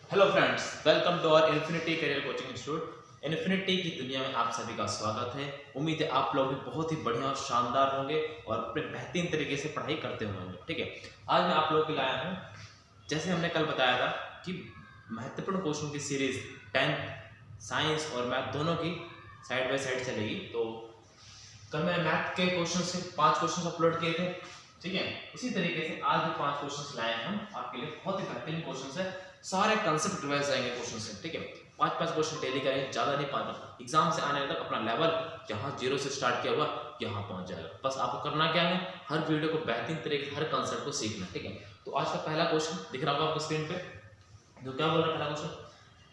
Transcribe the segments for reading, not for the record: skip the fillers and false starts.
Hello friends, welcome to our infinity career coaching institute. Infinity की दुनिया में आप सभी का स्वागत है। उम्मीद है आप लोग भी बहुत ही बढ़िया और शानदार होंगे और अपने बेहतरीन तरीके से पढ़ाई करते होंगे। ठीक है, आज मैं आप लोगों के लिए आया हूँ, जैसे हमने कल बताया था कि महत्वपूर्ण क्वेश्चन की सीरीज 10th साइंस और मैथ दोनों की साइड बाय साइड चलेगी। तो कल मैं मैथ के क्वेश्चन से 5 क्वेश्चन अपलोड किए थे। ठीक है, इसी तरीके से आज भी 5 क्वेश्चन लाए हैं हम आपके लिए। बहुत ही बेहतरीन क्वेश्चन है, सारे कंसेप्ट रिवाइज जाएंगे क्वेश्चन से। ठीक है, 5-5 क्वेश्चन डेली करें, ज़्यादा नहीं पाता। एग्जाम से आने तक अपना लेवल जहाँ 0 से स्टार्ट किया हुआ यहाँ पहुँच जाएगा। बस आपको करना क्या है, हर वीडियो को बेहतरीन तरीके से हर कंसेप्ट को सीखना। ठीक है, तो आज का पहला क्वेश्चन दिख रहा होगा आपको स्क्रीन पे, जो क्या बोल रहा है पहला question,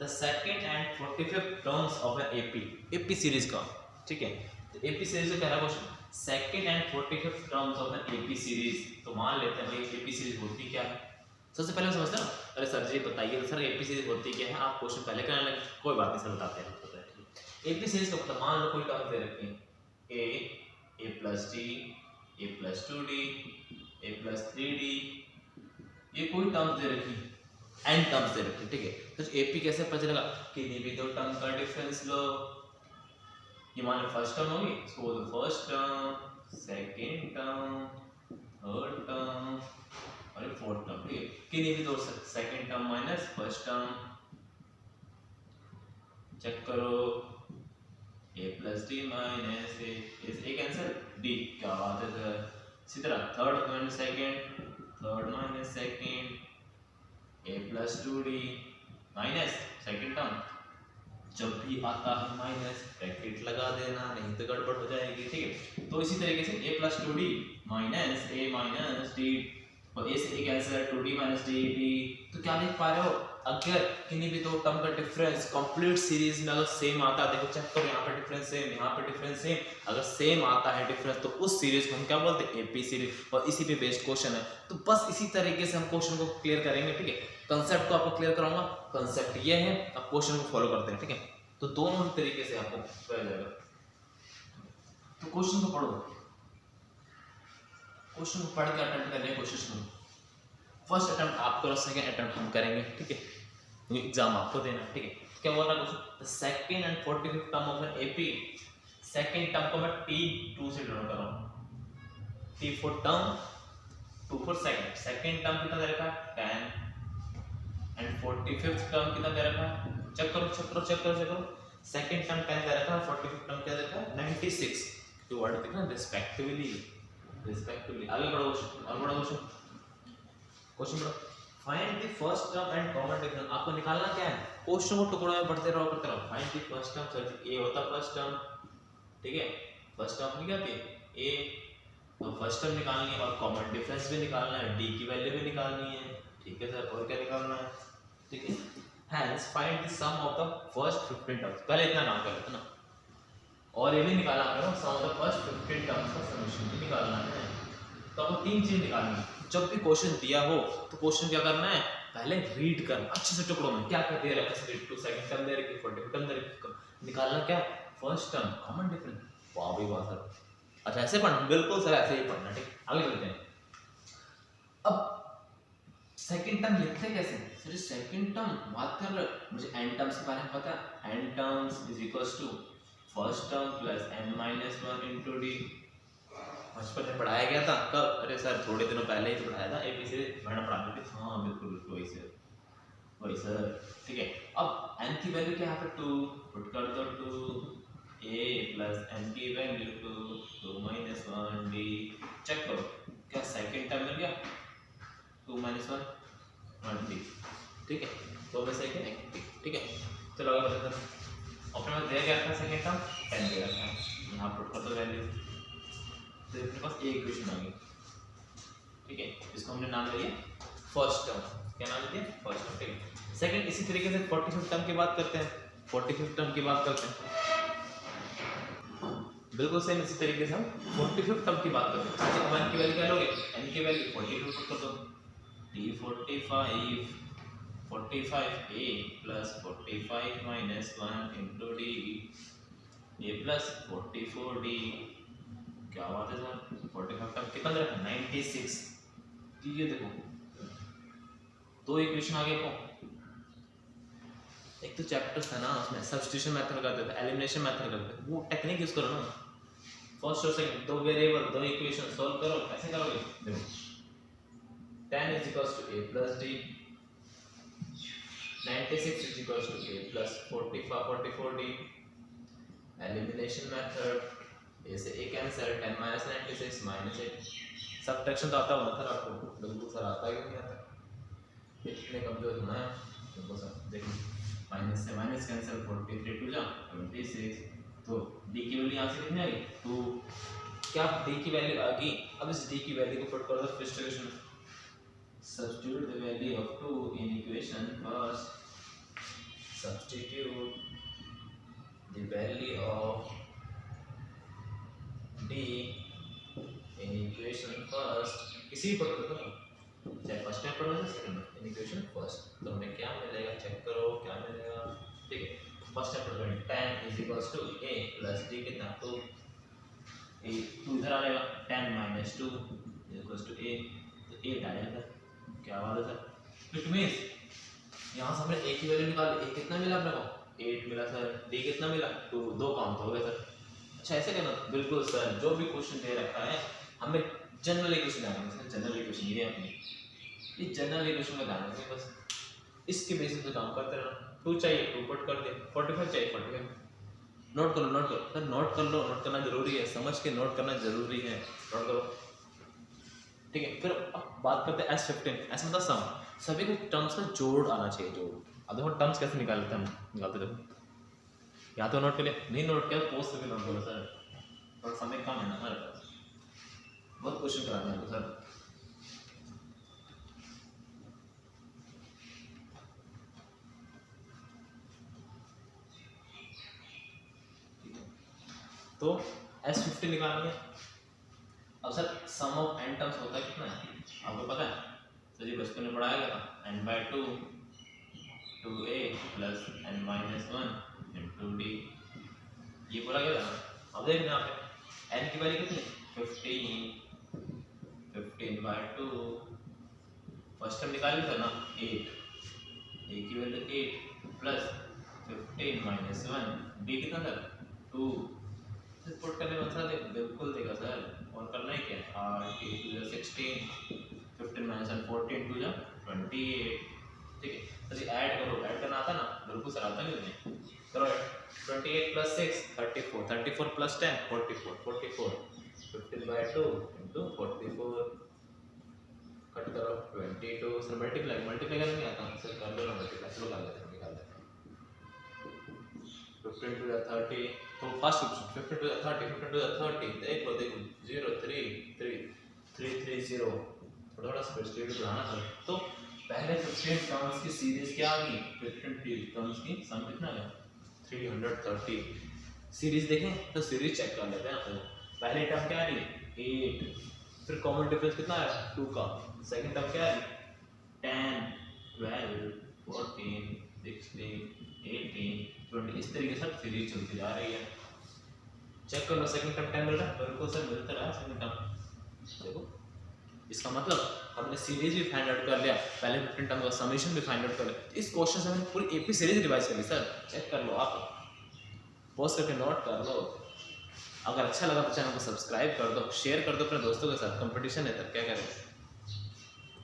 the second and 45th terms of an AP series का। ठीक है, तो एपी सीरीज का पहला question, second and 45th terms of an AP series. तो मान लेते हैं भाई एपी सीरीज होती क्या है। सबसे पहले समझते हैं ना, अरे सर जी बताइए सर एपी सीरीज होती क्या है। आप क्वेश्चन पहले कराने लगे, कोई बात नहीं सर बताते हैं। एपी सीरीज का मतलब, मान लो कोई टर्म दे रखे हैं ए प्लस डी, ए प्लस 2d, ए प्लस 3d, ये कोई टर्म्स दे रखी है, एन टर्म्स दे रखी है। ठीक है, तो एपी कैसे पता चलेगा, किन्हीं भी दो टर्म का डिफरेंस लो। ये मान लो फर्स्ट टर्म होगी, इसको बोलो first term, second term, third term और फोर्थ टर्म। ठीक है, किन्हीं भी दो second term minus first term, check करो a plus D minus A, एक आंसर डी। क्या बात है सर। इसी तरह third minus second, third minus second, a plus 2d minus second term. जब भी आता है माइनस ब्रैकेट लगा देना, नहीं तो गड़बड़ हो जाएगी। ठीक है, तो इसी तरीके से a plus 2d minus a minus d, और a से एक आंसर 2d माइनस डी। तो क्या लिख पा रहे हो, अगर किन्हीं भी दो टर्म का डिफरेंस कंप्लीट सीरीज में अगर सेम आता है, देखो चेक करो, यहाँ पे डिफरेंस सेम, यहाँ पे डिफरेंस सेम, अगर सेम आता है डिफरेंस, तो उस सीरीज को हम क्या बोलते हैं, एपी सीरीज। और इसी पे बेस्ड क्वेश्चन है, तो बस इसी तरीके से हम क्वेश्चन को क्लियर करेंगे। ठीक है, कंसेप्ट को आपको क्लियर कराऊंगा, कंसेप्ट ये है, अब क्वेश्चन को फॉलो करते हैं। ठीक है, तो दोनों तरीके से आपको पता जाएगा। तो क्वेश्चन को पढ़ो, क्वेश्चन को पढ़ के अटेम्प्ट करने की कोशिश करो। फर्स्ट अटेम्प्ट आप करो, सेकंड अटेम्प्ट हम करेंगे। ठीक है, एग्जाम आपको देना। ठीक है, क्या बोल रहा है question, the second and 45th term of an AP. Second term को मैं T2 से डिनोट कर रहा हूं, T for term, 2 for second. Second term कितना दे रखा है 10 एंड 45th टर्म कितना दे रखा है, चेक करो चेक करो चेक करो चेक करो। सेकंड टर्म 10 दे रखा है, 45th टर्म क्या दे रखा है 96। जो वर्ड दिख रहा है रिस्पेक्टिवली, रिस्पेक्टिवली। आगे बढ़ो क्वेश्चन, और बढ़ो क्वेश्चन बढ़ो। Find the first term and common difference. आपको निकालना क्या है, क्वेश्चन को टुकड़ों में पढ़ते रहो करते रहो। Find the first term, sir A होता फर्स्ट टर्म। ठीक है, फर्स्ट टर्म की क्या थी ए, तो फर्स्ट टर्म निकालनी है और कॉमन डिफरेंस भी निकालना है, डी की वैल्यू भी निकालनी है। ठीक है सर, और क्या निकालना है। ठीक है, hence find the sum of the first 15 terms. पहले इतना नाम कर लेते ना, और ये भी निकालना है, सम ऑफ द फर्स्ट 15 टर्म्स का सॉल्यूशन भी निकालना है। तो आपको 3 चीज निकालनी है। जब भी क्वेश्चन दिया हो तो क्वेश्चन क्या करना है, पहले रीड करना अच्छे से टुकड़ों में, क्या क्या दे रखा है, रीड टू सेकंड टर्म दे रखी, 45 टर्म दे रखी, निकालना क्या, फर्स्ट टर्म कॉमन डिफरेंस। वाह भाई वाह सर, अच्छा ऐसे पढ़ना, बिल्कुल सर ऐसे ही पढ़ना। ठीक, आगे चलते हैं। अब सेकंड टर्म लिखते कैसे, सर सेकंड टर्म बात कर रहे हो, मुझे एन टर्म्स के बारे में पता है। N terms is equals to first term plus n minus 1 into d। बचपन में पढ़ाया गया था कब, अरे सर थोड़े दिनों पहले ही पढ़ाया था, एबी से मैडम पढ़ाती थी। हाँ बिल्कुल बिल्कुल वही सर, वही सर। ठीक है, अब n की वैल्यू क्या है, यहाँ पे 2 पुट कर दो, 2 a प्लस n की वैल्यू 2 माइनस 1 d। चेक करो क्या सेकंड टर्म मिल गया, 2 माइनस 1 d। ठीक है, तो में सेकंड। ठीक है, चलो आगे बढ़ते हैं। अपने पास दिया गया था सेकंड टर्म 10 दिया था, यहाँ पुट कर दो वैल्यू, तो अपने पास एक इक्वेशन आ गई। ठीक है, इसको हमने नाम दिया फर्स्ट टर्म। क्या नाम दिया, फर्स्ट टर्म। ठीक है, सेकंड इसी तरीके से 45th टर्म की बात करते हैं। 45th टर्म की बात करते हैं, बिल्कुल सेम इसी तरीके से हम 45th टर्म की बात करते हैं। अच्छा, 1 की वैल्यू क्या लोगे, n की वैल्यू 45 पुट कर दो, d 45a plus 45 minus 1 into d, a plus 44d। क्या बात है सर, 45 टर्म कितना दे रखा है 96। ये देखो दो इक्वेशन आ गए को, एक तो चैप्टर्स था ना उसमें सब्स्टिट्यूशन मेथड करते थे, एलिमिनेशन मेथड करते थे, वो टेक्निक यूज करो ना। फर्स्ट और सेकंड दो वेरिएबल दो इक्वेशन सॉल्व करो, कैसे करोगे? देखो 10 is equals to a plus d, 96 is equals to a plus 44d, elimination method, a से a cancel, 10 minus 96 minus 8, subtraction तो आता होगा सर आपको, बिल्कुल सर आता है कि नहीं आता? इतने कमजोर होना है बिल्कुल सर। देखो माइनस से माइनस कैंसिल, 43 टू जा 26, तो d की वैल्यू यहाँ से कितनी आ गई 2, क्या d की वैल्यू आ गई? अब इस d की वैल्यू को पुट कर दो फर्स्ट इक्वेशन में, substitute the value of 2 in equation first, substitute the value of d in equation first, किसी भी पुट कर दो, चाहे फर्स्ट टाइम पढ़ो या सेकंड में, इन इक्वेशन फर्स्ट, तो हमें क्या मिलेगा चेक करो क्या मिलेगा। ठीक है, फर्स्ट टाइम पढ़ो 10 is equals to a plus d कितना 2, a 2 इधर आ जाएगा, 10 minus 2 is equals to a, तो 8 आ जाएगा। क्या बात है सर, इट मींस यहाँ से हमने a की वैल्यू निकाली, a कितना मिला अपने को 8 मिला सर, d कितना मिला 2, दो काउंट हो गए सर। अच्छा ऐसे करना, बिल्कुल सर, जो भी क्वेश्चन दे रखा है हमें जनरल इक्वेशन आएंगे सर, जनरल इक्वेशन ये अपनी, ये जनरल इक्वेशन में ध्यान रखें बस, इसके बेसिस पे काम करते रहना। 2 चाहिए 2 पुट कर दे, 45 चाहिए 45, नोट कर लो नोट करो सर, नोट कर लो, नोट करना जरूरी है, समझ के नोट करना जरूरी है, नोट करो। ठीक है, फिर अब बात करते हैं S15, S मतलब सम, सभी को टर्म्स का जोड़ आना चाहिए, जोड़। अब देखो टर्म्स कैसे निकालते हैं हम, निकालते देखो, या तो नोट कर ले, नहीं नोट किया पोस्ट से भी नोट करो सर, और समय कम है ना हमारे पास, बहुत क्वेश्चन कराने हैं सर। तो S15 निकालनी है। अब sir sum of n terms होता है कितना है आपको पता है? तो जी बचपन में पढ़ाया गया था n/2 2a plus n-1 into d, ये बोला गया था। अब देखना यहाँ पे n की वैल्यू कितनी 15/2, फर्स्ट टाइम निकाल लिया था ना 8, a की वैल्यू 8 प्लस 15 minus 1, d कितना था 2, पुट करने में आंसर बिल्कुल देगा सर, और करना ही क्या है 8 2 16, 15 minus 1 14 2 जा 28। ठीक है, तो ये ऐड करो, ऐड करना आता ना बिल्कुल सर, आता है कि नहीं? करो 28 plus 6 34, 34 plus 10 44, 44 15/2 into 44, कट करो 22, सर मल्टीप्लाई करना नहीं आता सर, कर लो ना मल्टीप्लाई, चलो कर लेते हैं, निकाल लेते हैं 15 to the 30, तो first option 15 to the 30, 15 to the 30, देखो 0 3 3 3 3 0, थोड़ा सा स्पीड बढ़ाना था। तो पहले 15 टर्म्स की सीरीज क्या आ गई, 15 टर्म्स की सम कितना है 330। सीरीज देखें तो सीरीज चेक कर लेते हैं आपको। पहले टर्म क्या आ रही 8, फिर कॉमन डिफरेंस कितना है 2 का, सेकंड टर्म क्या है 10 12 14 16 18 20, इस तरीके से सीरीज चलती जा रही है। चेक कर लो सेकंड टर्म 10 मिल रहा है, बिल्कुल सर मिलता रहा सेकंड टर्म। देखो इसका मतलब हमने सीरीज भी फाइंड आउट कर लिया, पहले 15 टर्म का समेशन भी फाइंड आउट कर लिया। इस क्वेश्चन से हमने पूरी एपी सीरीज रिवाइज कर ली सर, चेक कर लो आप, पॉज करके नोट कर लो। अगर अच्छा लगा तो चैनल को सब्सक्राइब कर दो, शेयर कर दो अपने दोस्तों के साथ, कंपटीशन है तब क्या करें।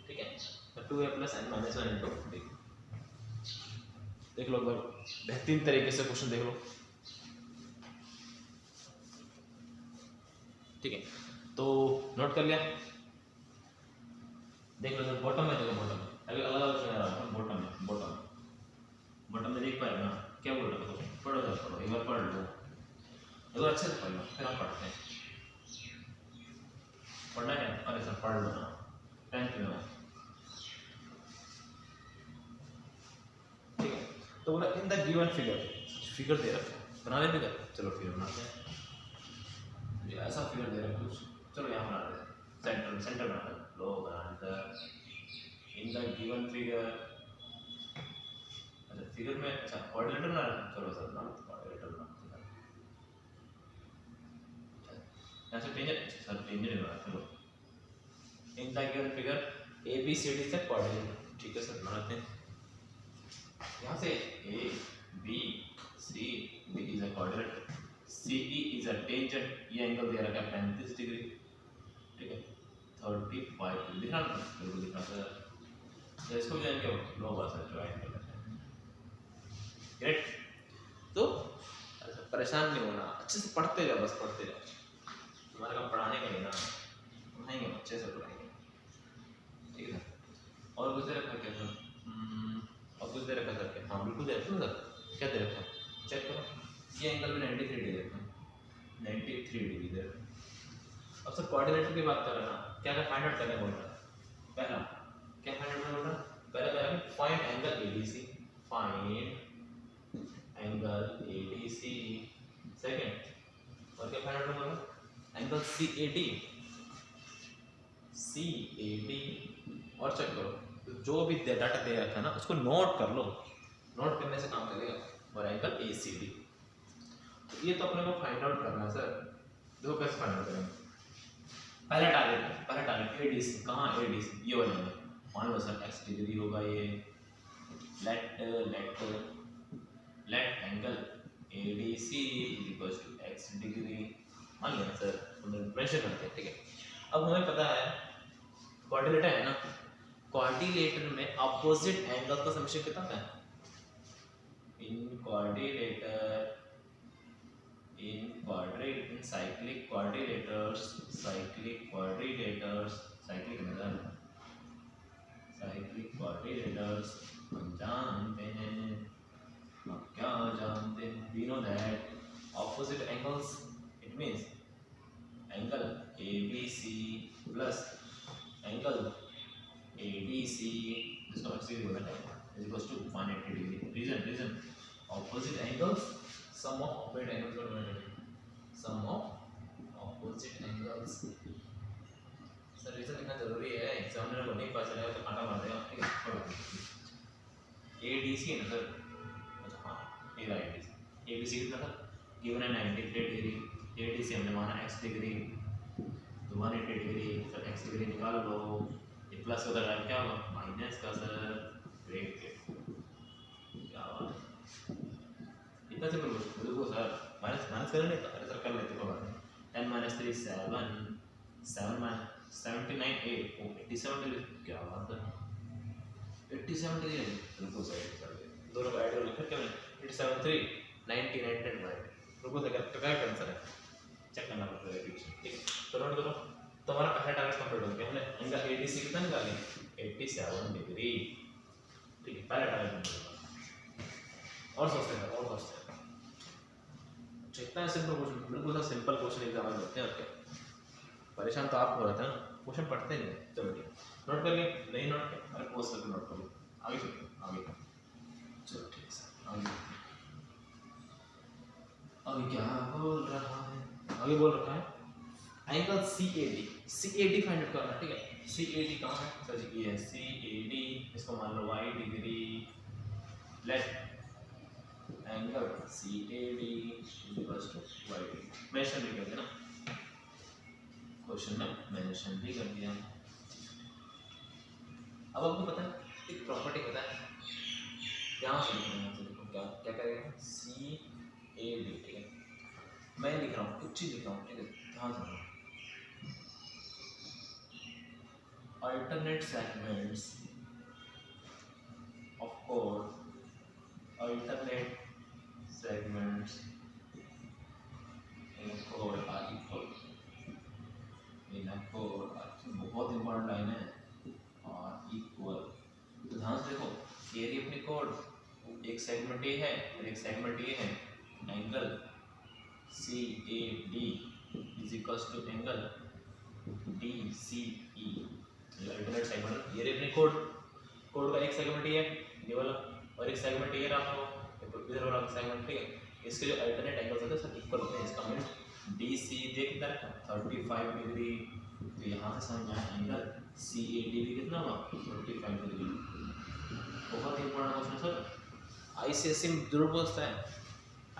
ठीक है, तो 2a plus n-1 into d, देख लो बेहतरीन तरीके से क्वेश्चन देख लो। ठीक है, तो नोट कर लिया, देख लो बॉटम में, देखो बॉटम में अभी अलग अलग चल रहा है, बॉटम में देख पाए ना क्या बोल रहा है, पढ़ो एक बार पढ़ लो, एक बार अच्छे से पढ़ लो, फिर हम पढ़ते हैं। पढ़ना है अरे सर पढ़ लो ना, 10th में। ठीक है, तो बोला इन द गिवन फिगर दे रखा है, बना ले फिगर, चलो फिगर बनाते हैं। ये ऐसा फिगर दे रखा है कुछ, चलो यहाँ बनाते हैं, सेंटर बनाते हैं, लो बनाते हैं इन द गिवन फिगर। अच्छा फिगर में अच्छा कोऑर्डिनेटर बना रहे हैं, चलो सर नाम कोऑर्डिनेटर बनाते हैं। यहाँ से टेंजेंट, सर टेंजेंट बना, चलो in the given figure ABCD से कोऑर्डिनेटर। ठीक है सर बनाते हैं, यहाँ से A C D is a quadrilateral, C E is a tangent, ये एंगल दे रखा है 35 डिग्री, ठीक है 35 डिग्री, दिख रहा है बिल्कुल दिख रहा है सर, इसको भी जान के लो बस है ज्वाइन कर लेते हैं। ग्रेट, तो परेशान नहीं होना, अच्छे से पढ़ते जाओ, बस पढ़ते जाओ, तुम्हारा काम पढ़ाने का नहीं ना, पढ़ाएंगे अच्छे से पढ़ाएंगे, ठीक है। और कुछ दे रखा क्या सर? और कुछ दे रखा सर क्या? हाँ बिल्कुल दे रखा सर, क्या दे रखा है चेक करो, ये एंगल भी 93 डिग्री दे रखा है, 93 डिग्री दे रखा है। अब सर कोऑर्डिनेटर की बात कर रहे हैं ना, क्या क्या फाइंड आउट करना बोल रहा है? पहला क्या फाइंड आउट करना बोल रहा है? पहला find angle ADC, find angle ADC, second और क्या फाइंड आउट करना है? एंगल सीएडी, सीएडी, और चेक करो तो जो भी डाटा दे रखा है ना उसको नोट कर लो, नोट करने से काम चलेगा, और एंगल एसीडी, तो ये तो अपने को फाइंड आउट करना है सर। देखो कैसे फाइंड आउट करेंगे, पहला टारगेट एडीसी, कहाँ एडीसी, ये वाला है, मान लो सर x डिग्री होगा ये, let angle ADC is equal to x degree, मान लिया सर, हम मेंशन करते हैं, ठीक है। अब हमें पता है क्वाड्रिलेटर है ना, क्वाड्रिलेटर में अपोजिट एंगल का समेशन कितना है? इन साइक्लिक क्वाड्रिलेटर्स हम जानते हैं, हम क्या जानते हैं, we know that opposite angles, it means angle ABC plus angle ADC, जिसको एक्सिस बोला है, is equals to 180 degree. Reason opposite angles, sum of opposite angles or 180, sum of opposite angles। Sir reason लिखना जरूरी है, examiner को नहीं पता चलेगा तो कांटा मार देगा, ठीक है। ADC है ना सर, अच्छा हाँ ये रहा ADC, ABC कितना था गिवन है 93 डिग्री, ADC हमने माना x डिग्री, तो 180 डिग्री, सर x डिग्री निकाल लो, ये प्लस होता है क्या होगा माइनस का सर, ग्रेट क्या बात है, इतना सिंपल बिल्कुल सर, माइनस करने नहीं, अरे सर कर लेते कोई बात नहीं, 10 - 3 7 79 8 87 डिग्री, क्या बात है 87 डिग्री, बिल्कुल सही सर, दोनों का ऐड कर क्या मैंने 87 3 90 90 बिल्कुल सही, करेक्ट आंसर है, चेक करना पड़ता है ठीक है। तो नोट करो, तुम्हारा पहला टारगेट कंप्लीट हो गया, हमने एंगल एडीसी कितना निकाले 87 डिग्री, ठीक है पहला टारगेट कंप्लीट। और सोचते हैं जितना सिंपल क्वेश्चन, बिल्कुल सिंपल क्वेश्चन एग्जाम में होते हैं, और क्या परेशान तो आप हो रहे थे ना, क्वेश्चन पढ़ते नहीं, चलो ठीक नोट कर लिए, नहीं नोट किया अरे पोस्ट करके नोट कर लो, आगे चलो ठीक है आगे अभी क्या बोल रहा है, आगे बोल रखा है एंगल CAD फाइंड आउट करना, ठीक है। CAD कहाँ है सर जी, ये है CAD, इसको मान लो y degree, let angle CAD equals to y degree, mention भी कर देना, क्वेश्चन में मेंशन भी कर दिया। अब आपको पता है एक प्रॉपर्टी पता है, यहाँ से लिखना है, देखो क्या क्या करेगा CAD, ठीक है मैं लिख रहा हूँ, कुछ चीज लिख रहा हूँ, ठीक है ध्यान से alternate segments of chord, alternate segments in a chord are equal, in a chord बहुत इंपॉर्टेंट लाइन है, और इक्वल, तो ध्यान से देखो ये रही अपनी chord, एक सेगमेंट ए है और एक सेगमेंट ए है, angle CAD is equals to angle DCE, alternate segment, ये अपनी कोड का एक सेगमेंट ये है ये वाला, और एक सेगमेंट ये रहा आपको इधर वाला सेगमेंट, ठीक है। इसके जो अल्टरनेट एंगल्स होते हैं सब इक्वल होते हैं, इसका मीन DC देख कितना है 35 डिग्री, तो यहाँ से समझ आया एंगल CAD भी कितना हुआ 35 डिग्री, बहुत इंपॉर्टेंट क्वेश्चन सर, ICSE में जरूर पूछता है,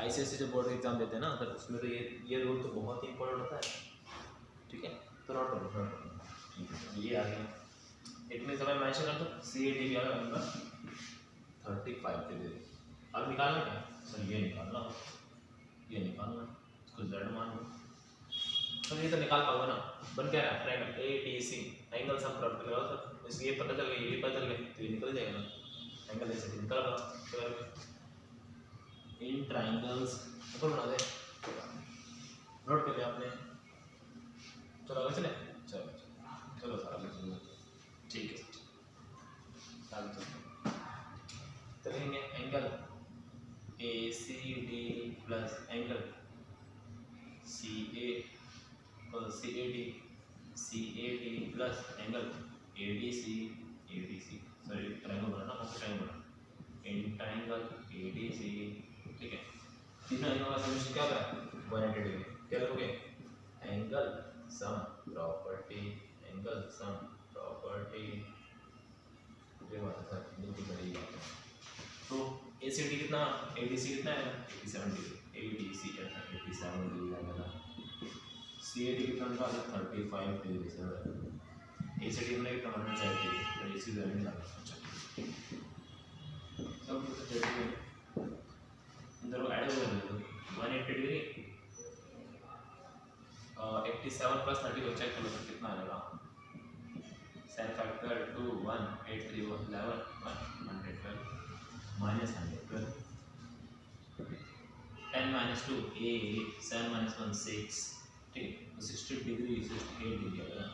ICSE जो बोर्ड एग्जाम देते हैं ना सर, उसमें तो ये रूल तो बहुत ही इंपॉर्टेंट होता है, ठीक है। तो नोट करो, ठीक है ये आ गया, इट मींस हमें मेंशन कर दो CAD भी आ गया 35 डिग्री, अब निकालना क्या सर, ये निकालना, ये निकालना, इसको z मान लो। तो ये तो निकाल पाओगे ना, बन क्या रहा है triangle ADC, angle sum property लगाओ सर, इसलिए पता चल गया, ये भी पता चल गया, तो ये निकल जाएगा ना, एंगल ऐसे निकल रहा इन ट्रायंगल्स। ऊपर बना दे, नोट कर लिया आपने, चलो आगे चले, चलो चलो सर आगे चलो, ठीक है सर आगे चलते चलेंगे। Angle ACD plus angle CAD plus angle ADC, sorry triangle बनाना, कौन सा ट्रायंगल बनाना, इन ट्रायंगल ADC, ठीक है। तीनों एंगल का समीकरण क्या होता है 180 डिग्री, क्या लिखोगे angle sum property, angle sum property, ये बात है सर, बिल्कुल बड़ी बात है। तो ACD कितना, ADC कितना है 87 डिग्री, ADC 87 डिग्री आएगा, CAD कितना होगा 35 डिग्री सर, ACD कितना कितना 160 डिग्री, तो AC जमीन लगा, अच्छा सब कुछ चेक करो, इधर ऐड हो गया 180 डिग्री, 87 प्लस 30 को चेक करो कितना आएगा, sin factor 2 1 8 3 11 112 minus 112, 10 minus 2 8, 7 minus 1 6, ठीक, 60 डिग्री 68 डिग्री आएगा,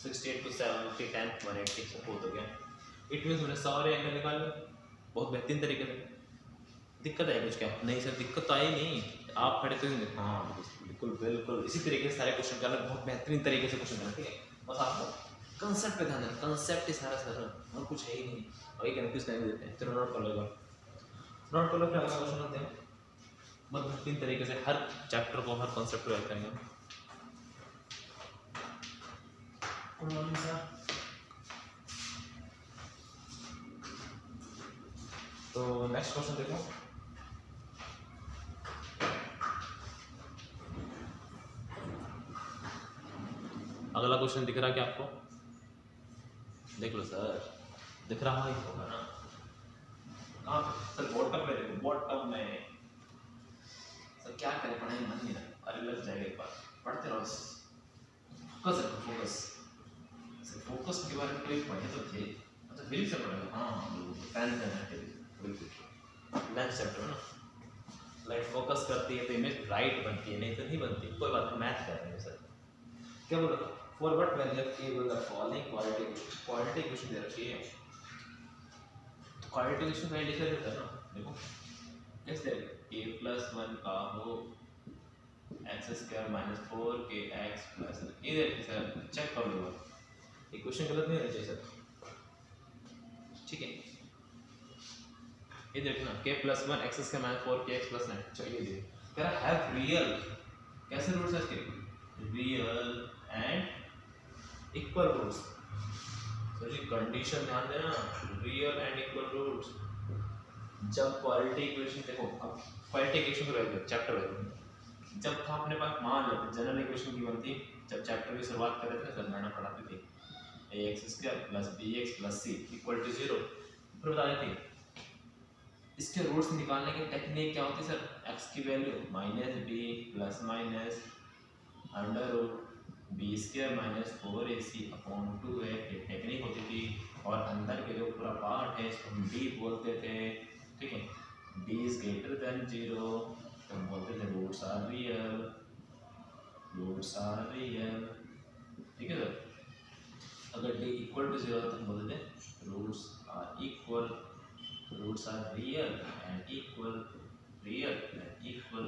68 to 70 10 180 सपोर्ट हो गया। इट मीन्स मैंने सारे एंगल निकाल लिए बहुत बेहतरीन तरीके से। दिक्कत है कुछ क्या? नहीं सर दिक्कत तो आई नहीं, आप खड़े तो हाँ बिल्कुल बिल्कुल इसी तरीके से सारे क्वेश्चन करना, बहुत बेहतरीन तरीके से क्वेश्चन करना, ठीक है। बस आपको कंसेप्ट पे ध्यान देना, कंसेप्ट ही सारा सर और कुछ है ही नहीं, और ये कन्फ्यूज नहीं देते हैं। चलो नोट कर लो, नोट कर लो, फिर अगला क्वेश्चन करते हैं। बहुत बेहतरीन तरीके से हर चैप्टर को, हर कॉन्सेप्ट को याद करेंगे। Good morning sir. तो नेक्स्ट क्वेश्चन देखो, अगला क्वेश्चन दिख रहा है क्या आपको? देख लो सर, दिख रहा ही होगा ना। हाँ सर बॉटम में देखो, बॉटम में सर क्या करें, पढ़ाई मन नहीं रहा, अरे लग जाएगा एक बार, पढ़ते रहो, फोकस रखो, फोकस सर, फोकस के बारे में कोई पढ़े तो थे, अच्छा फिर से पढ़ेगा, हाँ फैन करना है बिल्कुल, नेक्स्ट चैप्टर ना लाइट फोकस करती है तो इमेज राइट बनती है, नहीं तो नहीं बनती। कोई बात नहीं, मैथ कर रहे हैं सर, क्या बोल रहा था, for what value of a will the following quality equation दे रखी है, तो क्वाड्रेटिक इक्वेशन का लिख देता है ना, देखो कैसे a plus 1 का हो x square minus 4kx plus, ये देखिए सर चेक कर लो, इक्वेशन गलत नहीं होनी चाहिए सर, ठीक है। ये देखना k plus 1 x square minus 4kx plus 9, चलिए देखिए तेरा हैव रियल, कैसे रूट्स है इसके, रियल एंड इक्वल रूट्स, तो जी कंडीशन ध्यान देना, रियल एंड इक्वल रूट्स। जब क्वालिटी इक्वेशन देखो, अब क्वालिटी इक्वेशन को रख चैप्टर में, जब था अपने पास मान लो जनरल इक्वेशन की बनती, जब चैप्टर की शुरुआत कर रहे थे तो मैडम पढ़ाती थी ax square plus bx plus c equal to 0, फिर बता रही थी इसके रूट्स निकालने की टेक्निक क्या होती है सर, x की value minus b plus minus under root B square minus 4ac upon 2a, ये टेक्निक होती थी। और अंदर के जो पूरा पार्ट है इसको हम d बोलते थे, ठीक है, d इज ग्रेटर देन 0 तो हम बोलते थे roots are real, roots are real, ठीक है सर। अगर d इक्वल टू 0 तो हम बोलते थे roots are equal, roots are real and equal, real and equal,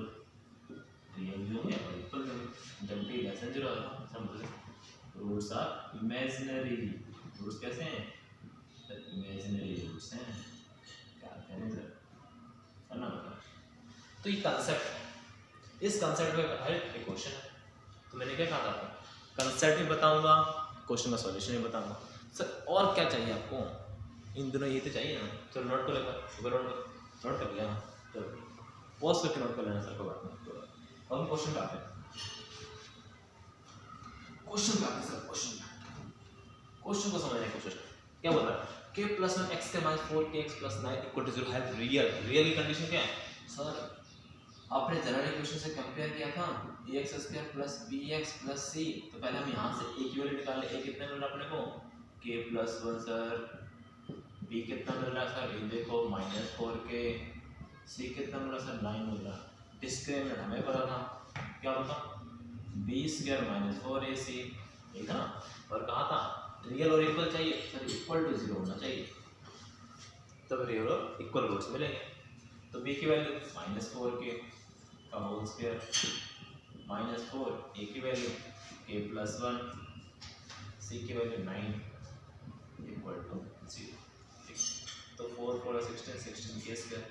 real जो है और इक्वल जो है। जब d लेस देन 0 समझ रूट्स आर इमेजिनरी, रूट्स कैसे हैं सर, इमेजिनरी रूट्स हैं, क्या करें सर, करना मतलब। तो ये कंसेप्ट है, इस कंसेप्ट में हर एक क्वेश्चन है, तो मैंने क्या कहा था कंसेप्ट भी बताऊंगा, क्वेश्चन का सॉल्यूशन भी बताऊंगा सर। और क्या चाहिए आपको, इन दोनों ये तो चाहिए ना। चलो नोट कर लेकर, नोट कर लिया, चलो पॉज करके नोट कर लेना सर, कोई बात नहीं। अब हम क्वेश्चन पे आते हैं, क्वेश्चन पे आते हैं सर, क्वेश्चन को समझने की कोशिश। क्या बोल रहा है k plus one x k minus four k x plus nine equal to zero है रियल। रियल की कंडीशन क्या है सर? आपने जनरल इक्वेशन से कंपेयर किया था a x square plus b x plus c, तो पहले हम यहाँ से ए की वैल्यू निकाल ले। ए कितने मिल रहा अपने को? के प्लस वन सर। बी कितना मिल रहा सर? ये देखो माइनस फोर के। सी कितना मिल रहा सर? 9 मिल रहा। डिस्क्रिमिनेंट हमें पता था क्या होता? बी स्क्वायर माइनस फोर ए सी, ठीक है ना? और कहा था रियल और इक्वल चाहिए सर, इक्वल टू जीरो होना चाहिए, तब रियल और इक्वल रूट्स मिलेंगे। तो बी की वैल्यू माइनस फोर के का होल स्क्वायर माइनस फोर, ए की वैल्यू के प्लस वन, सी की वैल्यू 9 इक्वल टू जीरो। तो 4 4 16 16 के स्क्वायर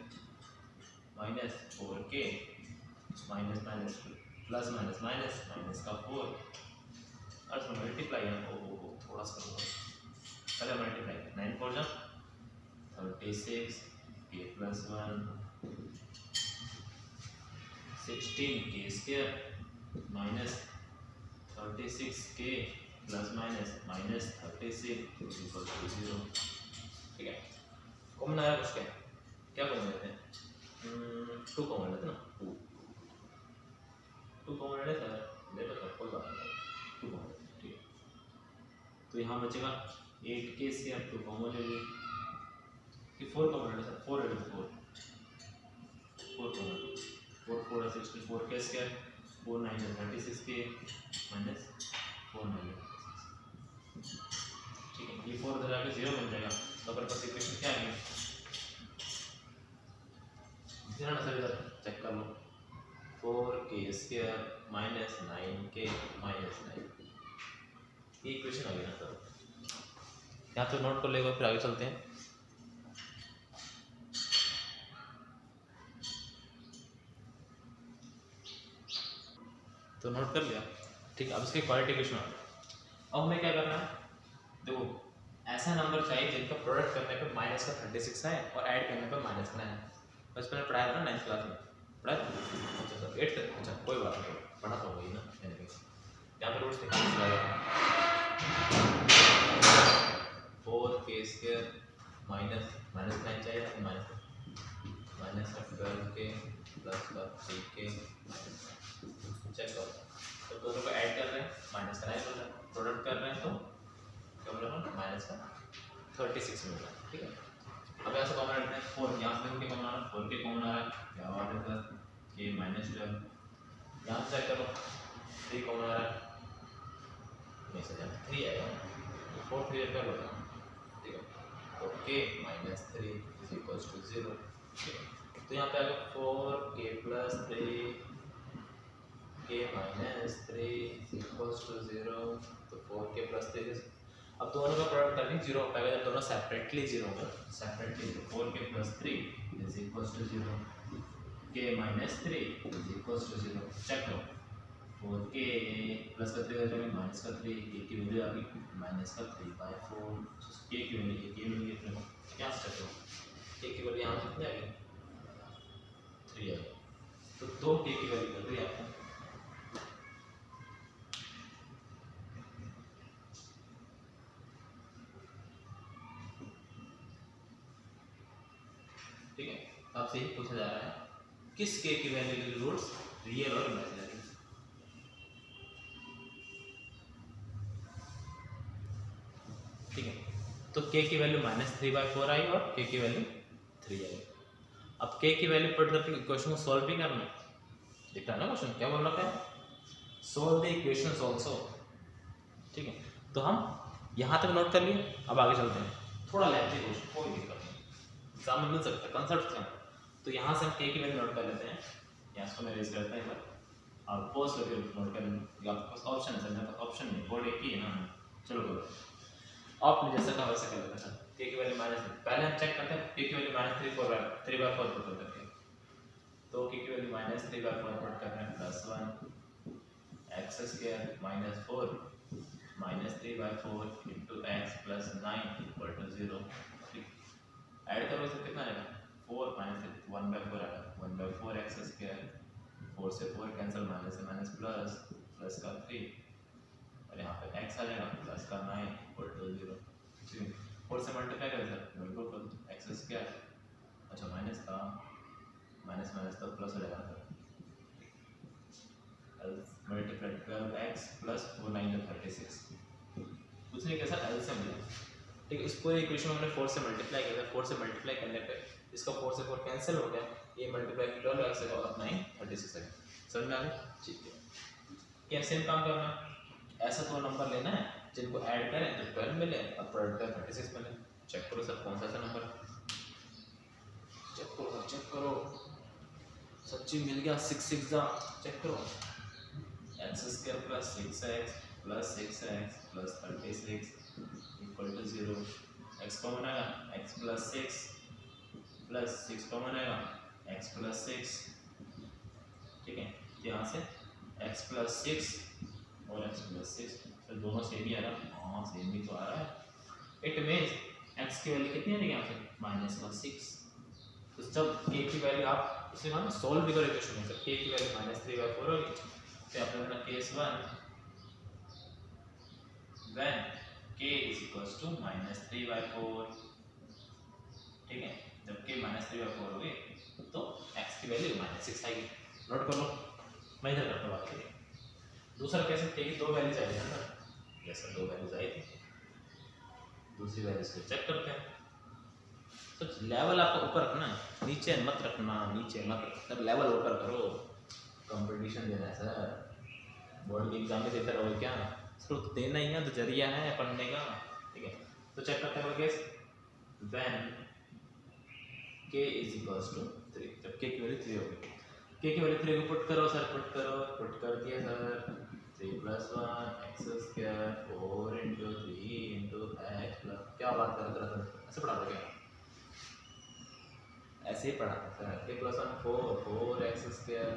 माइनस फोर के minus minus plus minus minus minus का 4 और इसमें मल्टीप्लाई है। ओ थोड़ा सा पहले मल्टीप्लाई 9 4 जा 36 के प्लस वन 16 के square minus 36 k plus minus minus 36 equal to zero. ठीक है, कॉमन आया कुछ क्या कॉमन लेते हैं? 2 कॉमन लेते ना, 2 कॉमन ले सर, ले लो सर, कोई बात नहीं, 2 कॉमन। ठीक है, तो यहाँ बचेगा 8 के स्क्वायर 2 कॉमन ले लीजिए कि 4 कॉमन ले सर, 4 ले लो, 4 कॉमन 4 4 64 के स्क्वायर 4 9 36 के माइनस 4 9। ठीक है, ये 4 इधर आके 0 बन जाएगा, तो अपने पास इक्वेशन क्या आएगी? ध्यान ना सर, इधर चेक कर लो, 4 के स्क्वायर माइनस 9 के माइनस 9, ये इक्वेशन आ गई ना सर। यहाँ तो नोट कर लेगा, फिर आगे चलते हैं। तो नोट कर लिया, ठीक है। अब इसके क्वालिटी इक्वेशन अब हमें क्या करना है? देखो, ऐसा नंबर चाहिए जिनका प्रोडक्ट करने पे माइनस का 36 है और ऐड करने पे माइनस का 9 है। बचपन में पढ़ाया था ना 9th क्लास में, पढ़ाया था? अच्छा सर 8th, अच्छा कोई बात नहीं, पढ़ा तो वही ना। यहाँ पे रूट्स निकाल 4 के स्क्वायर माइनस माइनस 9 चाहिए, माइनस 12 के प्लस 3 के चेक करो, तो दोनों को ऐड कर रहे हैं, माइनस का 9 मिल रहा है, प्रोडक्ट कर रहे हैं तो क्या मिल रहा है? माइनस का 36 मिल रहा है। ठीक है, अब यहाँ से कॉमन रखते हैं 4, यहाँ से के कॉमन आ रहा है, 4 के कॉमन आ रहा है, क्या बात है सर, के माइनस 12, यहाँ से चेक करो 3 कॉमन आ रहा है, नहीं सर 3 आएगा, 4 3 कर लो। ठीक है, तो के माइनस 3 इज इक्वल्स टू 0। तो यहाँ पे आएगा 4 के प्लस 3 के माइनस 3 इक्वल्स टू 0, तो 4 के प्लस 3। अब दोनों का प्रोडक्ट करके 0 हो पाएगा जब दोनों सेपरेटली 0 होगा, सेपरेटली 4 के plus 3 is equals to 0, k minus 3 is equals to 0। Check करो, 4 के प्लस का 3 हो माइनस का 3, के की वैल्यू आ गई माइनस का 3/4, के की वैल्यू के मिल गई अपने को। क्या चेक करो, के की वैल्यू यहाँ कितनी आ गई? 3 आ गई, तो 2 के की वैल्यू मिल गई आपको। ठीक है, तो आपसे यही पूछा जा रहा है किस के की वैल्यू के रूट्स रियल और इमेजिनरी। ठीक है, तो के की वैल्यू -3/4 आई और के की वैल्यू 3 आई। अब के की वैल्यू पुट करके क्वेश्चन को सॉल्व भी करना है, दिख रहा है ना क्वेश्चन क्या बोल रखा है? Solve the equations also. ठीक है, तो हम यहाँ तक नोट कर लिए, अब आगे चलते हैं। थोड़ा लेंथी क्वेश्चन, कोई दिक्कत नहीं, एग्जाम में मिल सकता है, कंसेप्ट क्या। तो यहाँ से हम के की वैल्यू नोट कर लेते हैं, यहाँ इसको मैं रेज करता हूँ और पोस्ट करके नोट कर लेंगे। आपके पास ऑप्शन है सर, मेरे पास ऑप्शन नहीं, बोर्ड एक ही है ना। चलो करो, आपने जैसा कहा वैसा कर लेते हैं। के की वैल्यू माइनस, पहले हम चेक करते हैं के की वैल्यू -3/4 पुट करते हैं, तो के की वैल्यू -3/4 पुट कर रहे हैं, +1 x square -4 -3/4 into x plus 9 equal to 0। Add करो इसे, कितना आएगा? 4 - 1/4 आएगा, 1/4 एक्स स्क्वायर, 4 से 4 कैंसिल, माइनस से माइनस प्लस, प्लस का 3 और यहाँ पे x आ जाएगा प्लस का 9 इक्वल टू 0। 4 से मल्टीप्लाई करें सर बिल्कुल एक्स स्क्वायर, अच्छा माइनस का माइनस माइनस तो प्लस हो जाएगा सर, मल्टीप्लाई 12x प्लस 4 9 36 कुछ नहीं क्या सर एलसीएम लिया, ठीक है। इस पूरे इक्वेशन में हमने 4 से मल्टीप्लाई किया था, 4 से मल्टीप्लाई करने पे इसका 4 से 4 कैंसिल हो गया, ये मल्टीप्लाई 12x से और 9 36 है, समझ में आ गया, ठीक है। क्या सेम काम करना है, ऐसा दो नंबर लेना है जिनको ऐड करें तो 12 मिले और प्रोडक्ट का 36 मिले, चेक करो सर कौन सा नंबर है, चेक करो सर चेक करो, सच्ची मिल गया 6 6 जा, चेक करो x square plus 6x plus 6x plus 36 equal to 0, x common आएगा x प्लस 6 प्लस 6 कॉमन आएगा x प्लस 6, ठीक है। यहाँ से x प्लस 6 और x प्लस 6 तो दोनों सेम ही आ रहा है, हाँ सेम ही तो आ रहा है, इट मीन्स x की वैल्यू कितनी आ रही है यहाँ से -6, तो जब k की वैल्यू आप इसे मान सॉल्व भी करो इक्वेशन में, जब k की वैल्यू -3/4 होगी तो आपने अपना case 1 when k is equals to -3/4, ठीक है, जब k -3/4 होगी तो x की वैल्यू -6 आएगी, नोट कर लो, मैं इधर करता हूँ बात करिए। दूसरा कैसे k की दो वैल्यूज आई है ना, जैसे दो वैल्यूज आई थी, दूसरी वैल्यूज को चेक करते हैं, तो लेवल आपको ऊपर रखना है, नीचे मत रखना, नीचे मत सब लेवल ऊपर करो, कंपटीशन देना है सर, बोर्ड की एग्जाम में देते रहो क्या सर, तो देना ही है तो जरिया है पढ़ने का, ठीक है। तो चेक करते हैं case when k is equals to 3, जब k की वैल्यू 3 होगी, k की वैल्यू 3 को पुट करो सर, पुट करो, पुट कर दिया sir, 3 + 1 x square 4 × 3 × x plus, क्या बात कर रहे हो ऐसे पढ़ा दो क्या, ऐसे ही पढ़ा सर, k + 1 4x स्क्वायर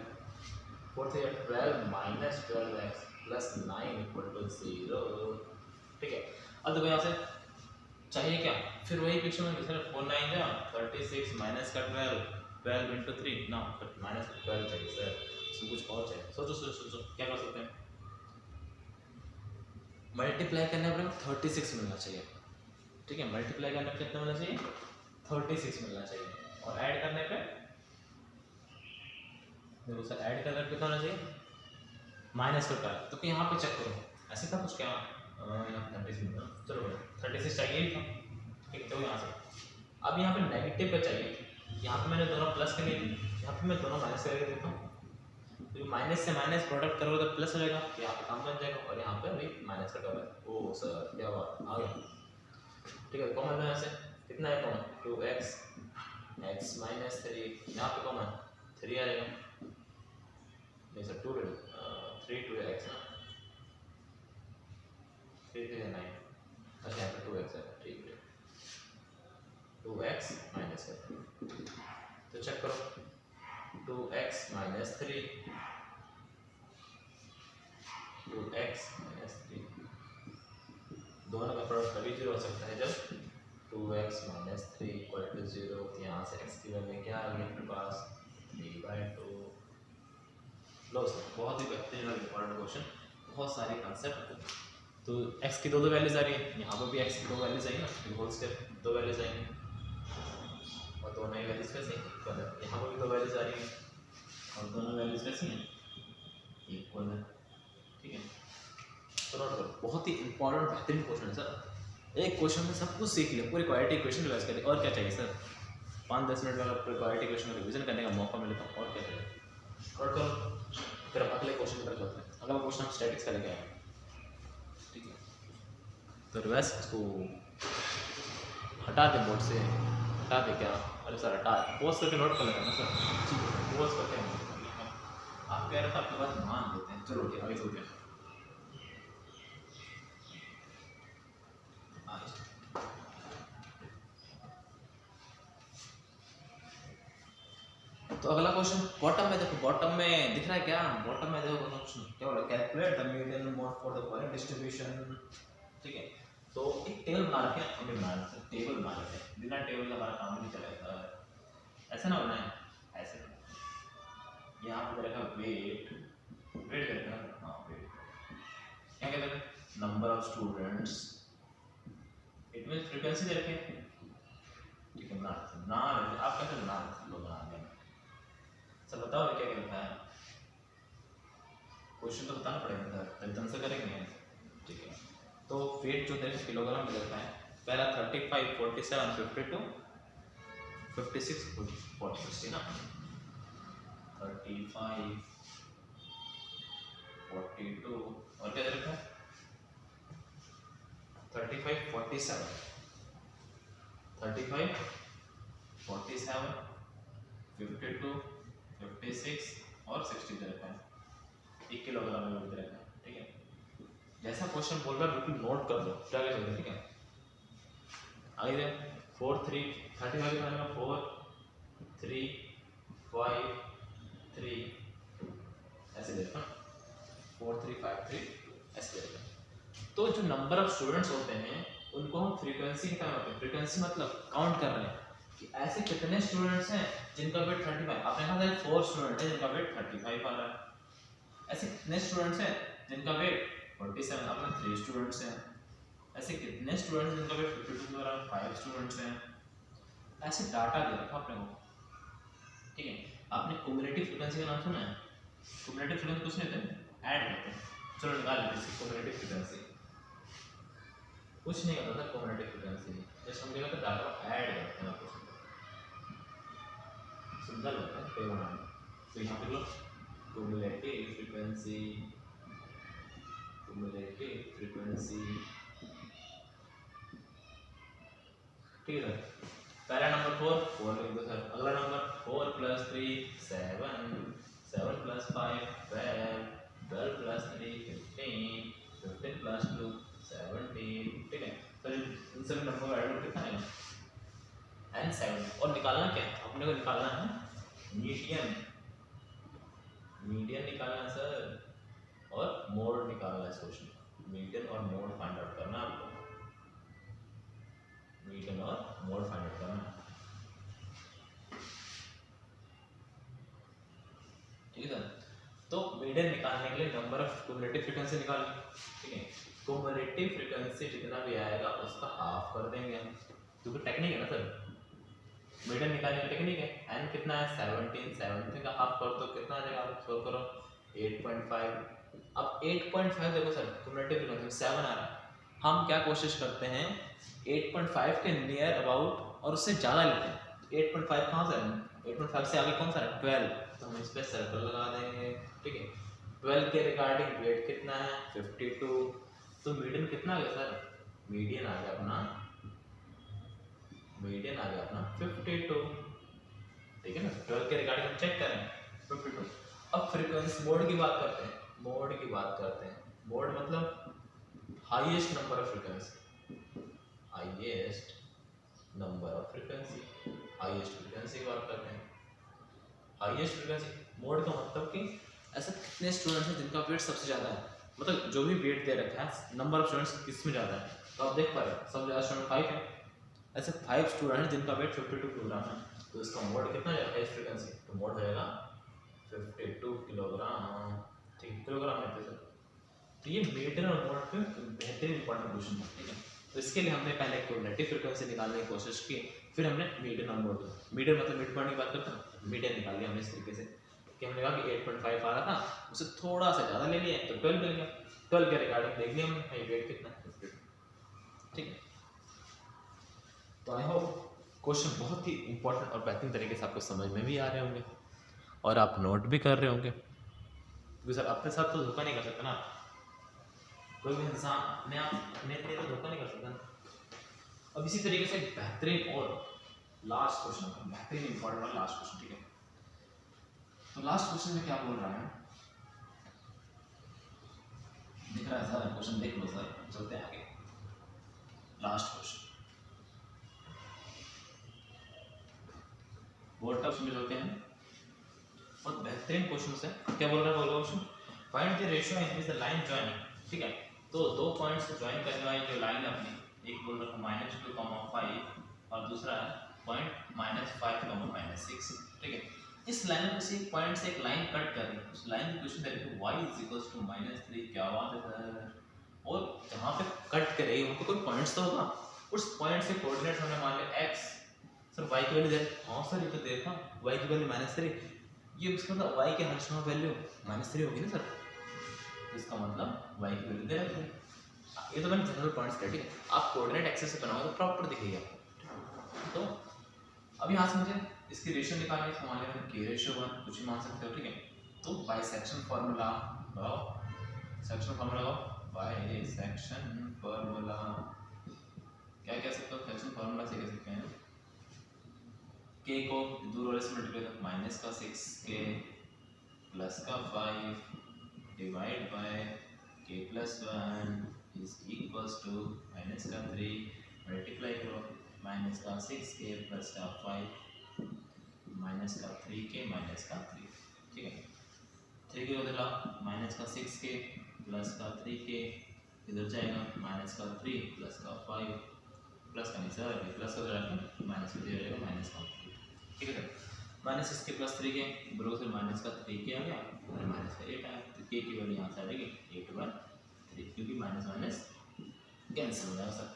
4 से 12 -12x प्लस 9 = 0, ठीक है। अब देखो यहाँ से चाहिए क्या, फिर वही पिक्चर में सर 4 9 जा 36 माइनस का 12 12 × 3 ना -12 चाहिए सर, इसमें कुछ और चाहिए, सोचो सोचो सोचो क्या कर सकते हैं, मल्टीप्लाई करने पर 36 मिलना चाहिए, ठीक है, मल्टीप्लाई करने पर कितना मिलना चाहिए 36 मिलना चाहिए, और ऐड करने पे देखो सर ऐड करने पे कितना होना चाहिए -12, तो यहाँ पे चेक करो ऐसे था कुछ क्या, यहाँ 36 मिला, चलो 36 चाहिए ही था, ठीक है। तो यहाँ से अब यहाँ पे नेगेटिव का चाहिए, यहाँ पे मैंने दोनों प्लस कर लिए, यहाँ पे मैं दोनों माइनस करके देता हूँ, तो माइनस से माइनस प्रोडक्ट करोगे तो प्लस हो जाएगा, यहाँ पे काम बन जाएगा, और यहाँ पे अभी माइनस कटा हुआ है, ओ सर क्या बात आ गया, ठीक है। कॉमन यहाँ से कितना है कॉमन 2x x -3, यहाँ पे कॉमन 3 आ जाएगा, नहीं सर 2 3 2x ना 3 3 9, अच्छा यहाँ पे 2x है, ठीक है 2x माइनस है, तो चेक करो 2x -3 2x -3 दोनों का प्रोडक्ट कभी 0 हो सकता है जब 2x -3 = 0, यहाँ से x की वैल्यू क्या आ गई अपने पास 3/2, लो सर बहुत ही बेहतरीन और इम्पोर्टेंट क्वेश्चन, बहुत सारे कंसेप्ट, तो x की दो वैल्यूज आ रही है, यहाँ पर भी x की 2 वैल्यूज आई ना, होल स्क्वायर 2 वैल्यूज आएंगी, और दोनों ही वैल्यूज कैसी हैं इक्वल है, यहाँ पर भी 2 वैल्यूज आ रही हैं और दोनों वैल्यूज कैसी हैं इक्वल है, ठीक है। तो नोट करो, बहुत ही इंपॉर्टेंट बेहतरीन क्वेश्चन है सर, एक क्वेश्चन में सब कुछ सीख लिया, पूरी क्वालिटी इक्वेशन रिवाइज कर ली, और क्या चाहिए सर 5-10 मिनट में अगर पूरी क्वालिटी इक्वेशन का रिवीजन करने का मौका मिले तो और क्या चाहिए, नोट करो। फिर अब अगले क्वेश्चन पर चलते हैं, अगला क्वेश्चन हम स्टैटिक्स का लेके आएंगे, ठीक है। तो रिवर्स को हटा दे बोर्ड से, हटा दे क्या, अरे सर हटा पोज करके नोट कर लेते हैं ना सर, ठीक है पोज करके आप कह रहे थे आपके बात मान लेते हैं, चलो ठीक आगे चलते हैं। तो अगला क्वेश्चन बॉटम में देखो, बॉटम में दिख रहा है क्या, बॉटम में देखो क्वेश्चन क्या बोला, calculate the median mode for the following distribution, ठीक है। तो एक टेबल बना रखे हैं, हमें बना रहे हैं टेबल बना रहे हैं, बिना टेबल का हमारा काम नहीं चलेगा, ऐसा ना बनाए, ऐसे यहाँ पे रखा वेट वेट करके ना, हाँ वेट क्या कहते हैं number of students it mean frequency दे रखी है, ठीक है। ना आप कैसे बना लो, बना देना। सर बताओ क्या क्या लिखा है, क्वेश्चन तो बताना पड़ेगा सर, तभी आंसर करेंगे, ठीक है। तो वेट जो देखो किलोग्राम में देता है, पहला 35, 47, 52, 56, 40, 60 ना, 35, 42 और क्या दे रखा है 35, 47, 35, 47, 52, 56 और 60 दे रखा है, 1 किलोग्राम में दे रखा है, ठीक है। जैसा क्वेश्चन बोल रहा है बिल्कुल नोट कर लो क्या क्या चलता है, ठीक है। आगे 4, 3, 35 के बारे में 4, 3, 5, 3 ऐसे दे रखा, 4, 3, 5, 3 ऐसे दे रखा। तो जो नंबर ऑफ स्टूडेंट्स होते हैं उनको हम फ्रीक्वेंसी क्या होते हैं, फ्रीक्वेंसी मतलब काउंट कर रहे हैं कि ऐसे कितने स्टूडेंट्स हैं जिनका वेट 35, आपने कहा था 4 स्टूडेंट हैं जिनका वेट 35 आ रहा है, ऐसे कितने स्टूडेंट्स हैं जिनका वेट 47, आपने 3 स्टूडेंट्स हैं, ऐसे कितने स्टूडेंट्स जिनका वेट 52 आ रहा है, 5 स्टूडेंट्स हैं, ऐसे डाटा दे रखा आपने को, ठीक है। आपने क्युमुलेटिव फ्रीक्वेंसी का नाम सुना है, क्युमुलेटिव फ्रीक्वेंसी कुछ नहीं होता है, ऐड करते हैं, चलो निकाल लेते हैं क्युमुलेटिव फ्रीक्वेंसी, कुछ नहीं होता था क्युमुलेटिव फ्रीक्वेंसी, जैसे हम क्या करते हैं डाटा ऐड करते हैं, आपको सुंदर लगता है पेड़ बनाना। तो यहाँ पे लो क्युमुलेटिव फ्रीक्वेंसी, क्युमुलेटिव फ्रीक्वेंसी, ठीक है। पहला नंबर 4 लिख दो सर, अगला नंबर 4 + 3 7, 7 + 5 12, 12 + 3 15, 15 + 2 17, ठीक है। तो इन सभी नंबर का एडिशन कितना आएगा n7, और निकालना क्या है अपने को, निकालना है मीडियन, मीडियन निकालना है सर, और मोड निकालना है इस क्वेश्चन, मीडियन और मोड फाइंड आउट करना है आपको, मीडियन और मोड फाइंड आउट करना है, ठीक है। तो मीडियन निकालने के लिए नंबर ऑफ क्युमुलेटिव फ्रीक्वेंसी निकाल, ठीक है। क्युमुलेटिव फ्रीक्वेंसी जितना भी आएगा उसका हाफ कर देंगे हम, क्योंकि टेक्निक है ना सर, मीडियन निकालने की टेक्निक है। n कितना है 17, 17 का हाफ कर दो कितना आ जाएगा, आप सॉल्व करो 8.5। अब 8.5 देखो सर क्युमुलेटिव फ्रीक्वेंसी 7 आ रहा है, हम क्या कोशिश करते हैं 8.5 के नियर अबाउट और उससे ज़्यादा लेते हैं, 8.5 कहाँ से है, 8.5 से आगे कौन सा है 12, तो हम इस पर सर्कल लगा देंगे, ठीक है। 12 के रिगार्डिंग वेट कितना है 52, तो मीडियन कितना आ गया सर, मीडियन आ गया अपना, मीडियन आ गया अपना 52, ठीक है ना। 12 के रिगार्डिंग हम चेक करें 52। अब फ्रीक्वेंसी मोड की बात करते हैं, मोड की बात करते हैं, मोड मतलब highest number of frequency, highest number of frequency, highest frequency की बात करते हैं, हाईएस्ट फ्रीक्वेंसी मोड का मतलब कि ऐसा कितने स्टूडेंट्स हैं जिनका वेट सबसे ज़्यादा है, मतलब जो भी वेट दे रखा है नंबर ऑफ स्टूडेंट्स किस में ज़्यादा है, तो आप देख पा रहे हैं सबसे ज़्यादा स्टूडेंट 5 है, ऐसे 5 स्टूडेंट हैं जिनका वेट 52 किलोग्राम है, तो इसका मोड कितना है हाईएस्ट फ्रीक्वेंसी, तो मोड हो जाएगा 52 किलोग्राम, ठीक किलोग्राम में सर। तो ये मीटर और मोड पे बेहतरीन इंपॉर्टेंट क्वेश्चन है, ठीक है। तो इसके लिए हमने पहले क्युमुलेटिव फ्रीक्वेंसी निकालने की कोशिश की, फिर हमने मीडियन और मोड, मीडियन मतलब मिड पॉइंट की बात करते हैं, मीडियन निकाल लिया हमने इस तरीके से कि हमने कहा कि 8.5 आ रहा था उससे थोड़ा सा ज़्यादा ले लिया तो 12 मिल गया, 12 के रिगार्डिंग देख लिया हमने वेट कितना है 52, ठीक है। तो आई होप क्वेश्चन बहुत ही इंपॉर्टेंट और बेहतरीन तरीके से आपको समझ में भी आ रहे होंगे और आप नोट भी कर रहे होंगे, क्योंकि सर अपने साथ तो धोखा नहीं कर सकता ना, कोई भी इंसान अपने लिए तो धोखा नहीं कर सकता ना। अब इसी तरीके से एक बेहतरीन और लास्ट क्वेश्चन, बेहतरीन इंपॉर्टेंट और लास्ट क्वेश्चन, ठीक है। तो लास्ट क्वेश्चन में क्या बोल रहा है, दिख रहा है सर क्वेश्चन, देख लो सर, चलते हैं आगे। लास्ट क्वेश्चन बोर्ड का ऑप्शन चलते हैं, बहुत बेहतरीन क्वेश्चन है। क्या बोल रहा है बोल question, find the ratio in the line joining, ठीक है। तो दो पॉइंट्स को ज्वाइन करने वाली जो लाइन है अपनी, एक बोल रहा है -2,5 और दूसरा है पॉइंट -5, -6, ठीक है। इस लाइन में किसी पॉइंट से एक लाइन कट कर रही है, उस लाइन की क्वेश्चन दे रही है y = -3, क्या बात है सर, और जहाँ पे कट कर रही है उनको कोई पॉइंट्स तो होगा, उस पॉइंट से कोऑर्डिनेट हमने मान लिया x, सर y की वैल्यू दे, हाँ सर ये तो देखा y की वैल्यू -3, ये उसका मतलब y के हर समय वैल्यू -3 होगी ना सर, इसका मतलब y की वैल्यू दे रखी है। ये तो मैंने जनरल पॉइंट्स किया, ठीक है। आप कोऑर्डिनेट एक्सेस से बनाओ तो प्रॉपर दिखेगा। तो अब यहाँ से मुझे इसकी रेशियो निकालनी है, मान लिया k रेशियो 1 कुछ भी मान सकते हो, ठीक है। तो बाइसेक्शन फार्मूला लगाओ, सेक्शन फार्मूला लगाओ, बाइसेक्शन फार्मूला क्या कह सकते हो, सेक्शन फार्मूला से कह सकते हैं k को दूर वाले से मल्टीप्लाई करो, -6k प्लस का 5 divide by k plus 1 is equals to -3 multiply करो -6k प्लस का 5 -3k -3, ठीक है। 3 के उधर लाओ, -6k प्लस का 3k इधर जाएगा, -3 प्लस का 5 प्लस का नहीं सर प्लस का उधर माइनस का जाएगा -3, ठीक है सर। -6k प्लस 3k बराबर फिर -3k आ गया और -8 आया, तो k की वैल्यू यहाँ से आ जाएगी 8/3, क्योंकि माइनस कैंसिल हो जाएगा सर,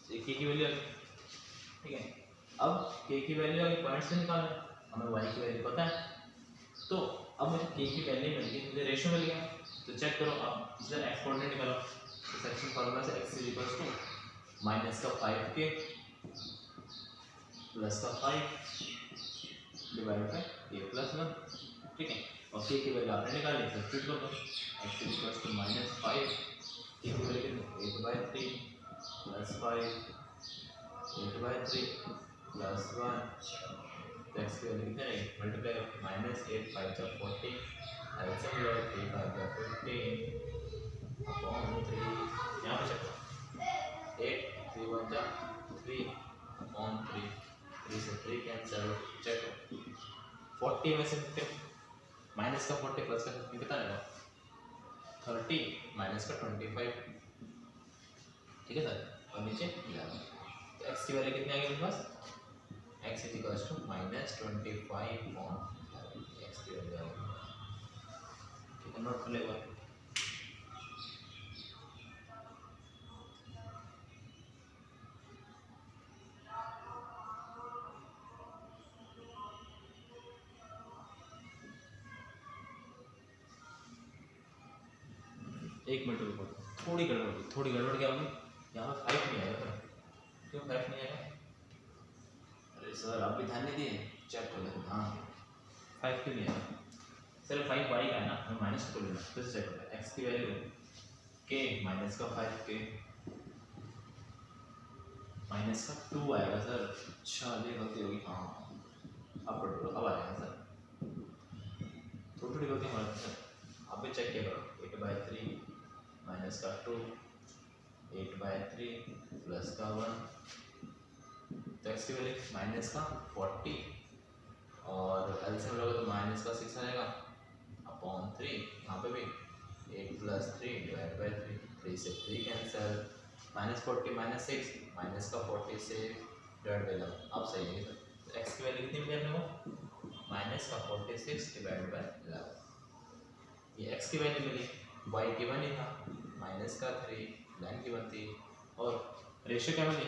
तो k की वैल्यू आ गई, ठीक है। अब k की वैल्यू आगे पॉइंट से निकालना, हमें y की वैल्यू पता है, तो अब मुझे k की वैल्यू मिल गई, मुझे रेशियो मिल गया। तो चेक करो आप, इधर x कोऑर्डिनेट निकालो, तो सेक्शन फार्मूला से x -5k प्लस का 5 डिवाइड बाय k प्लस 1, ठीक है। और k की वैल्यू आपने निकाली, सब्स्टिट्यूट कर दो, x -5 k की वैल्यू 8/3 प्लस 5 8/3 प्लस 1, तो x की वैल्यू कितनी रहेगी, मल्टीप्लाई करो, -8 5 जा 40, एलसीएम लो 3 5 जा 15 अपॉन 3, यहाँ पे चेक करो 8 3 1 जा 3 अपॉन 3, 3 से 3 कैंसिल, चेक करो 40 में से माइनस का 40 प्लस का 50 कितना रहेगा 30 माइनस का 25, ठीक है सर, और नीचे 11, तो x की वैल्यू कितनी आ गई मेरे पास, x is equals to -25 upon x की वैल्यू आ गई, ठीक है। नोट कर ले बात, एक मिनट रुको, थोड़ी गड़बड़ क्या होगी, यहाँ पर 5 नहीं आएगा सर, क्यों 5 नहीं आएगा, अरे सर आप भी ध्यान नहीं दिए, चेक कर लेते, हाँ 5 क्यों नहीं आएगा सर, 5 वाई का है ना, हमें माइनस को लेना, फिर से चेक करते हैं, x की वैल्यू k माइनस का 5k माइनस का 2 आएगा सर, अच्छा ये गलती होगी, हाँ अब आएगा सर, थोड़ी गलती हमारी सर, आप भी चेक किया करो, 8/3 माइनस का 2 8/3 प्लस का 1, तो x की वैल्यू माइनस का 40 और एलसीएम लोगे तो माइनस का 6 आएगा अपॉन 3, यहाँ पे भी 8 प्लस 3 डिवाइड बाय 3, 3 से 3 कैंसिल, -40 -6 माइनस का 40 से डिवाइड बाय 11, अब सही है सर, तो x की वैल्यू कितनी मिली हमको, माइनस का 46 डिवाइड बाय 11, ये x की वैल्यू मिली, y की बनी था माइनस का 3 लाइन की बनती, और रेशियो क्या मिली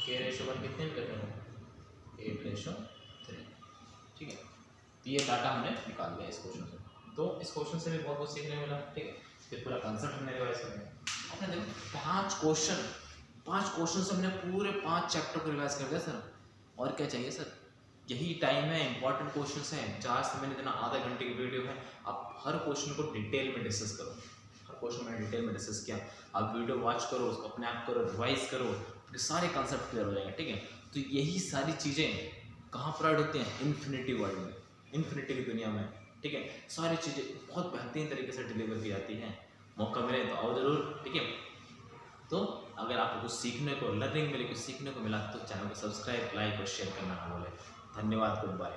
k रेशियो 1 कितने में करते हैं 8/3, ठीक है। तो ये डाटा हमने निकाल लिया इस क्वेश्चन से, तो इस क्वेश्चन से भी बहुत कुछ सीखने को मिला, ठीक है। फिर पूरा कंसेप्ट हमने रिवाइज कर लिया, आपने देखो 5 क्वेश्चन से हमने पूरे 5 चैप्टर को रिवाइज कर दिया सर, और क्या चाहिए सर, यही टाइम है, इंपॉर्टेंट क्वेश्चंस हैं, 4 से मैंने देना आधा घंटे की वीडियो है, आप हर क्वेश्चन को डिटेल में डिस्कस करो, हर क्वेश्चन मैंने डिटेल में डिस्कस किया, आप वीडियो वॉच करो, उसको अपने आप करो, रिवाइज करो, फिर सारे कंसेप्ट क्लियर हो जाएंगे, ठीक है। तो यही सारी चीज़ें कहाँ प्रोवाइड होती हैं, इन्फिनिटी वर्ल्ड में, इन्फिनिटी की दुनिया में, ठीक है। सारी चीज़ें बहुत बेहतरीन तरीके से डिलीवर की जाती हैं, मौका मिले तो आओ ज़रूर, ठीक है। तो अगर आपको कुछ सीखने को, लर्निंग मिले, कुछ सीखने को मिला, तो चैनल को सब्सक्राइब, लाइक और शेयर करना ना भूलें। धन्यवाद, गुड बाय।